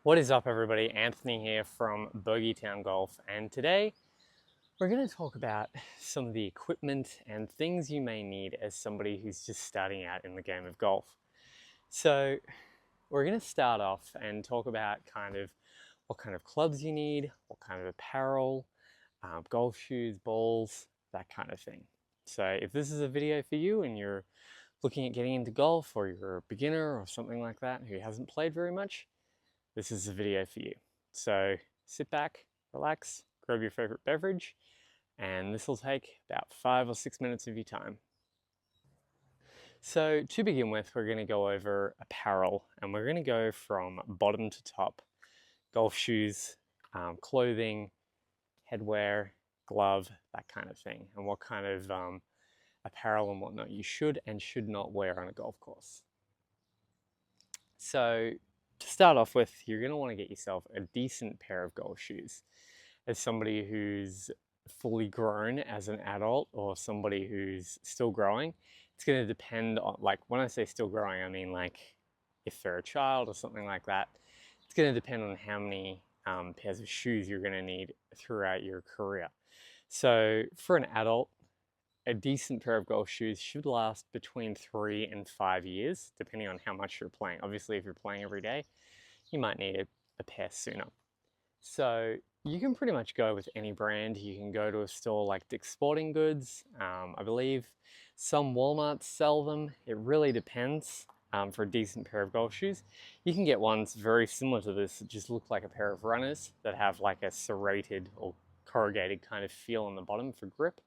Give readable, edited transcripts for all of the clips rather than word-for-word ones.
What is up, everybody? Anthony here from Bogeytown Golf, and today we're going to talk about some of the equipment and things you may need as somebody who's just starting out in the game of golf. So, we're going to start off and talk about kind of what kind of clubs you need, what kind of apparel, golf shoes, balls, that kind of thing. So, if this is a video for you and you're looking at getting into golf, or you're a beginner or something like that who hasn't played very much, this is the video for you. So sit back, relax, grab your favorite beverage, and this will take about 5 or 6 minutes of your time. So to begin with, we're going to go over apparel, and we're going to go from bottom to top. Golf shoes, clothing, headwear, glove, that kind of thing, and what kind of apparel and whatnot you should and should not wear on a golf course. So to start off with, you're going to want to get yourself a decent pair of golf shoes. As somebody who's fully grown as an adult or somebody who's still growing, it's going to depend on, like, when I say still growing, I mean like if they're a child or something like that. It's going to depend on how many pairs of shoes you're going to need throughout your career. So for an adult, a decent pair of golf shoes should last between 3 and 5 years, depending on how much you're playing. Obviously, if you're playing every day, you might need a pair sooner. So you can pretty much go with any brand. You can go to a store like Dick's Sporting Goods. I believe some Walmarts sell them. It really depends. For a decent pair of golf shoes, you can get ones very similar to this that just look like a pair of runners that have like a serrated or corrugated kind of feel on the bottom for grip.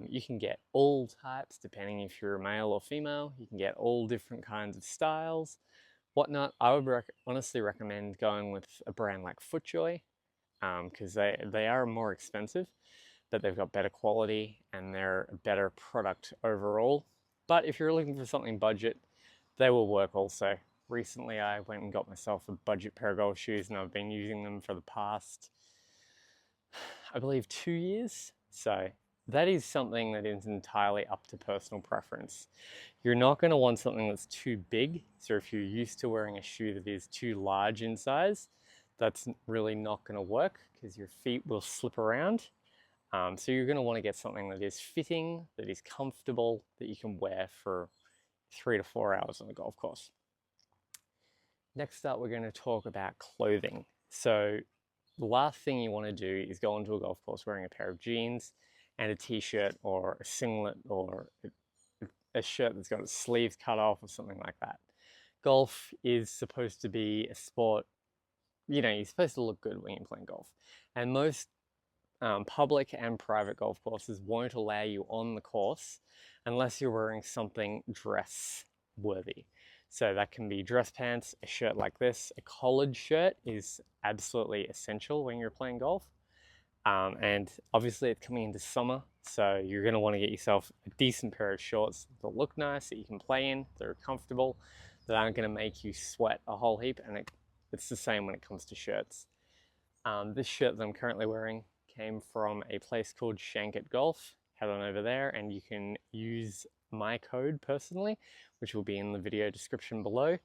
You can get all types depending if you're a male or female. You can get all different kinds of styles, whatnot. I would honestly recommend going with a brand like FootJoy, because they are more expensive, but they've got better quality and they're a better product overall. But if you're looking for something budget, they will work also. Recently, I went and got myself a budget pair of golf shoes, and I've been using them for the past, I believe, 2 years. So that is something that is entirely up to personal preference. You're not going to want something that's too big. So if you're used to wearing a shoe that is too large in size, that's really not going to work because your feet will slip around. So you're going to want to get something that is fitting, that is comfortable, that you can wear for 3 to 4 hours on the golf course. Next up, we're going to talk about clothing. So the last thing you want to do is go onto a golf course wearing a pair of jeans and a t-shirt or a singlet or a shirt that's got its sleeves cut off or something like that. Golf is supposed to be a sport, you're supposed to look good when you're playing golf. And most public and private golf courses won't allow you on the course unless you're wearing something dress worthy. So that can be dress pants, a shirt like this. A collared shirt is absolutely essential when you're playing golf. And obviously it's coming into summer, so you're going to want to get yourself a decent pair of shorts that look nice, that you can play in, that are comfortable, that aren't going to make you sweat a whole heap, and it's the same when it comes to shirts. This shirt that I'm currently wearing came from a place called Shanket Golf. Head on over there and you can use my code personally, which will be in the video description below,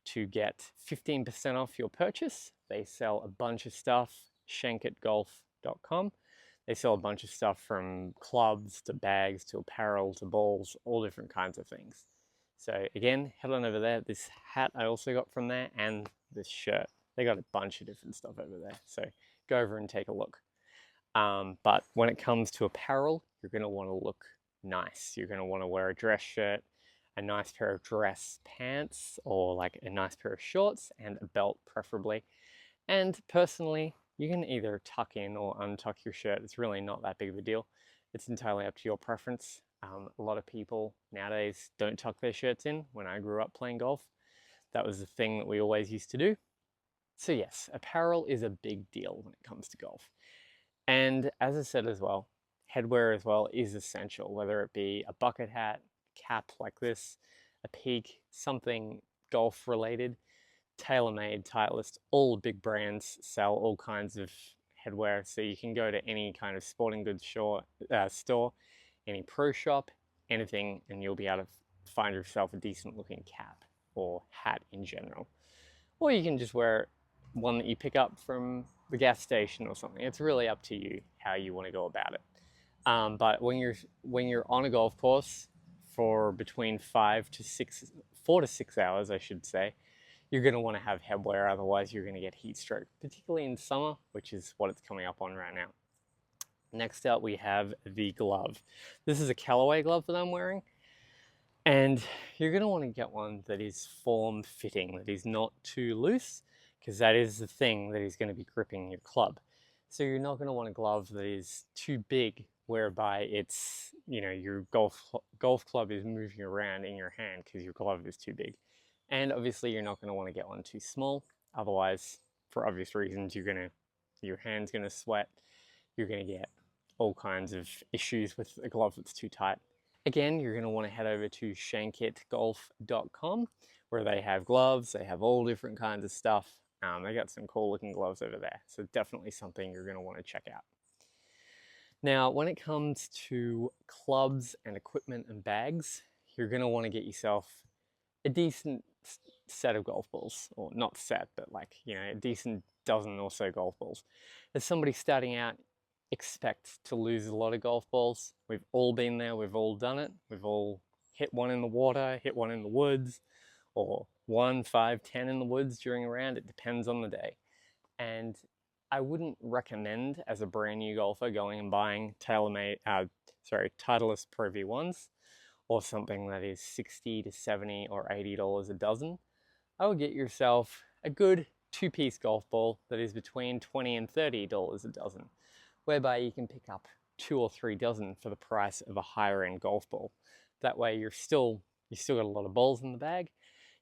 to get 15% off your purchase. They sell a bunch of stuff, shanketgolf.com. They sell a bunch of stuff from clubs to bags to apparel to balls, all different kinds of things. So again, head on over there. This hat I also got from there, and this shirt. They got a bunch of different stuff over there. So go over and take a look. But when it comes to apparel, you're going to want to look nice. You're going to want to wear a dress shirt, a nice pair of dress pants, or like a nice pair of shorts, and a belt preferably. And personally, you can either tuck in or untuck your shirt. It's really not that big of a deal. It's entirely up to your preference. A lot of people nowadays don't tuck their shirts in. When I grew up playing golf, that was the thing that we always used to do. So yes, apparel is a big deal when it comes to golf. And as I said as well, headwear as well is essential, whether it be a bucket hat, cap like this, a peak, something golf related. TaylorMade, Titleist, all big brands sell all kinds of headwear. So you can go to any kind of sporting goods store, any pro shop, anything, and you'll be able to find yourself a decent looking cap or hat in general. or you can just wear one that you pick up from the gas station or something. It's really up to you how you want to go about it. But when you're on a golf course for between 4 to 6 hours, I should say, you're going to want to have headwear, otherwise you're going to get heat stroke, particularly in summer, which is what it's coming up on right now. Next up, we have the glove. This is a Callaway glove that I'm wearing, and you're going to want to get one that is form-fitting, that is not too loose, because that is the thing that is going to be gripping your club. So you're not going to want a glove that is too big, whereby it's, your golf club is moving around in your hand because your glove is too big. And obviously you're not going to want to get one too small, otherwise, for obvious reasons, your hand's going to sweat, you're going to get all kinds of issues with a glove that's too tight. Again, you're going to want to head over to shankitgolf.com, where they have gloves, they have all different kinds of stuff. They got some cool looking gloves over there, so definitely something you're going to want to check out. Now, when it comes to clubs and equipment and bags, you're going to want to get yourself a decent set of golf balls, or not set, but a decent dozen or so golf balls. As somebody starting out, expect to lose a lot of golf balls. We've all been there, we've all done it. We've all hit one in the water, hit one in the woods, or 1, 5, 10 in the woods during a round. It depends on the day. And I wouldn't recommend, as a brand new golfer, going and buying Titleist Pro V1s, or something that is $60 to $70 or $80 a dozen. I would get yourself a good 2-piece golf ball that is between $20 and $30 a dozen, whereby you can pick up 2 or 3 dozen for the price of a higher end golf ball. That way you still got a lot of balls in the bag,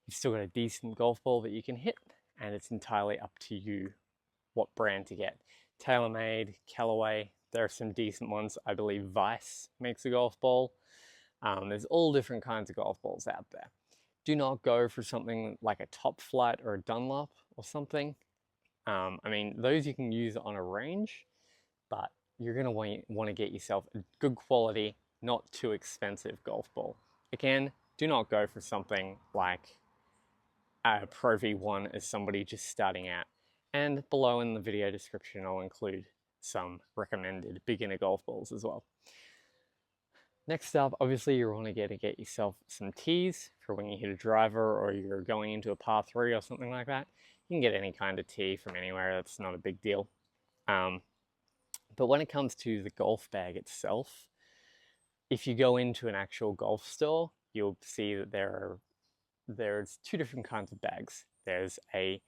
you've still got a decent golf ball that you can hit, and it's entirely up to you what brand to get. TaylorMade, Callaway, there are some decent ones. I believe Vice makes a golf ball. There's all different kinds of golf balls out there. Do not go for something like a Top Flight or a Dunlop or something. Those you can use on a range, but you're going to want to get yourself a good quality, not too expensive golf ball. Again, do not go for something like a Pro V1 as somebody just starting out. And below in the video description, I'll include some recommended beginner golf balls as well. Next up, obviously you want to get yourself some tees for when you hit a driver or you're going into a par 3 or something like that. You can get any kind of tee from anywhere, that's not a big deal. But when it comes to the golf bag itself, if you go into an actual golf store, you'll see that there's 2 different kinds of bags. There's a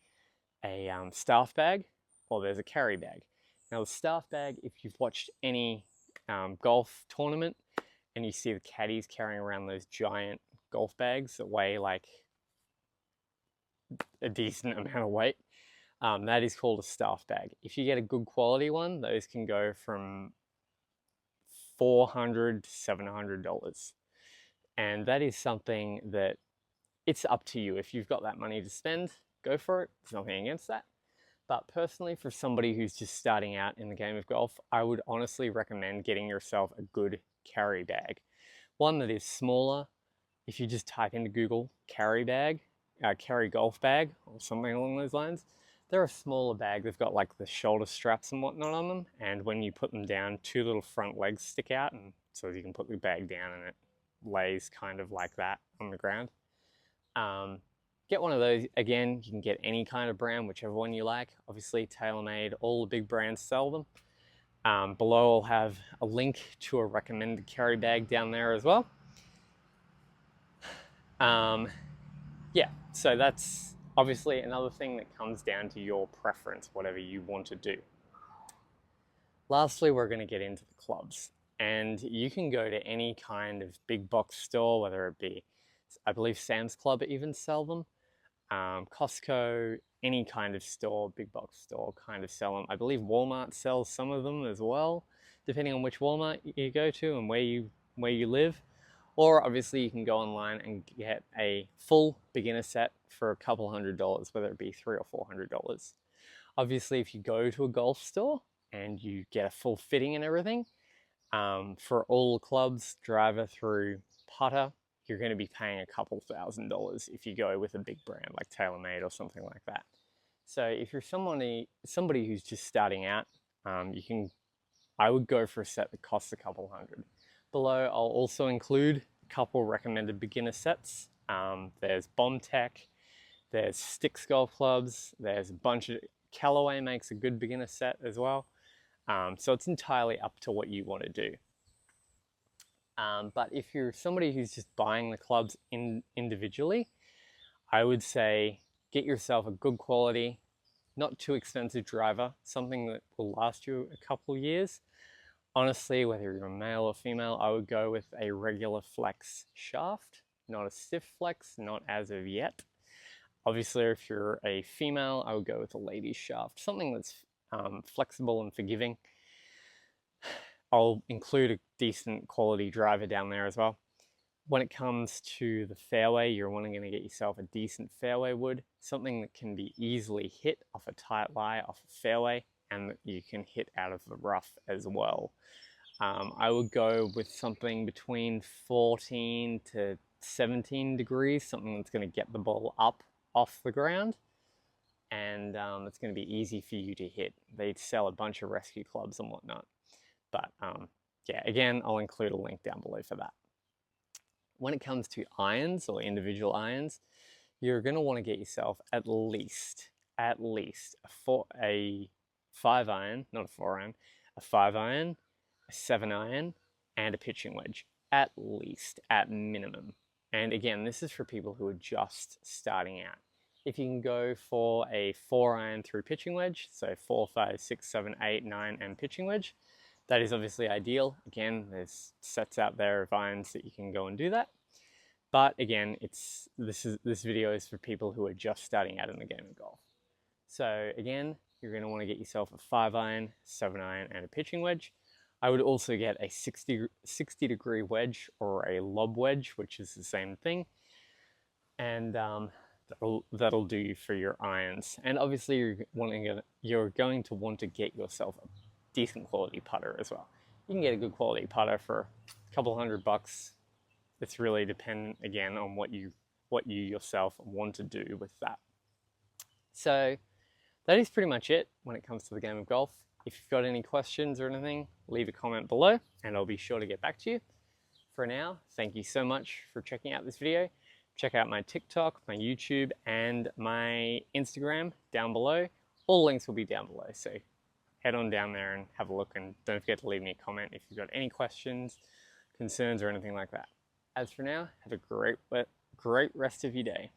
staff bag, or there's a carry bag. Now the staff bag, if you've watched any golf tournament and you see the caddies carrying around those giant golf bags that weigh like a decent amount of weight, that is called a staff bag. If you get a good quality one, those can go from $400 to $700. And that is something that it's up to you. If you've got that money to spend, go for it. There's nothing against that. But personally, for somebody who's just starting out in the game of golf, I would honestly recommend getting yourself a good carry bag. One that is smaller. If you just type into Google carry golf bag, or something along those lines, they're a smaller bag. They've got like the shoulder straps and whatnot on them, and when you put them down, 2 little front legs stick out, and so you can put the bag down and it lays kind of like that on the ground. Get one of those. Again, you can get any kind of brand, whichever one you like. Obviously, TaylorMade, all the big brands sell them. Below I'll have a link to a recommended carry bag down there as well. Yeah, so that's obviously another thing that comes down to your preference, whatever you want to do. Lastly, we're going to get into the clubs. And you can go to any kind of big box store, whether it be, I believe Sam's Club even sell them. Costco, any kind of store, big box store kind of sell them. I believe Walmart sells some of them as well, depending on which Walmart you go to and where you live. Or obviously you can go online and get a full beginner set for a couple $100, whether it be $300 or $400. Obviously, if you go to a golf store and you get a full fitting and everything, for all clubs, driver through putter, you're going to be paying a couple $1,000s if you go with a big brand like TaylorMade or something like that. So if you're somebody who's just starting out, I would go for a set that costs a couple hundred. Below, I'll also include a couple recommended beginner sets. There's BombTech, there's Sticks Golf Clubs, there's a bunch of, Callaway makes a good beginner set as well. So it's entirely up to what you want to do. But if you're somebody who's just buying the clubs individually, I would say get yourself a good quality, not too expensive driver, something that will last you a couple years. Honestly, whether you're a male or female, I would go with a regular flex shaft, not a stiff flex, not as of yet. Obviously, if you're a female, I would go with a ladies shaft, something that's flexible and forgiving. I'll include a decent quality driver down there as well. When it comes to the fairway, you're wanting to get yourself a decent fairway wood, something that can be easily hit off a tight lie, off a fairway, and that you can hit out of the rough as well. I would go with something between 14 to 17 degrees, something that's going to get the ball up off the ground, and it's going to be easy for you to hit. They sell a bunch of rescue clubs and whatnot. But yeah, again, I'll include a link down below for that. When it comes to irons or individual irons, you're going to want to get yourself at least a 5 iron, not a 4 iron, a 5 iron, a 7 iron, and a pitching wedge, at least, at minimum. And again, this is for people who are just starting out. If you can go for a 4 iron through pitching wedge, so 4, 5, 6, 7, 8, 9, and pitching wedge, that is obviously ideal. Again, there's sets out there of irons that you can go and do that. But again, this video is for people who are just starting out in the game of golf. So again, you're going to want to get yourself a 5 iron, 7 iron, and a pitching wedge. I would also get a 60 degree wedge or a lob wedge, which is the same thing. And that'll do you for your irons. And obviously you're going to want to get yourself a decent quality putter as well. You can get a good quality putter for a couple $100. It's really dependent again on what you yourself want to do with that. So that is pretty much it when it comes to the game of golf. If you've got any questions or anything, leave a comment below and I'll be sure to get back to you. For now, thank you so much for checking out this video. Check out my TikTok, my YouTube, and my Instagram down below. All links will be down below, so head on down there and have a look, and don't forget to leave me a comment if you've got any questions, concerns, or anything like that. As for now, have a great rest of your day.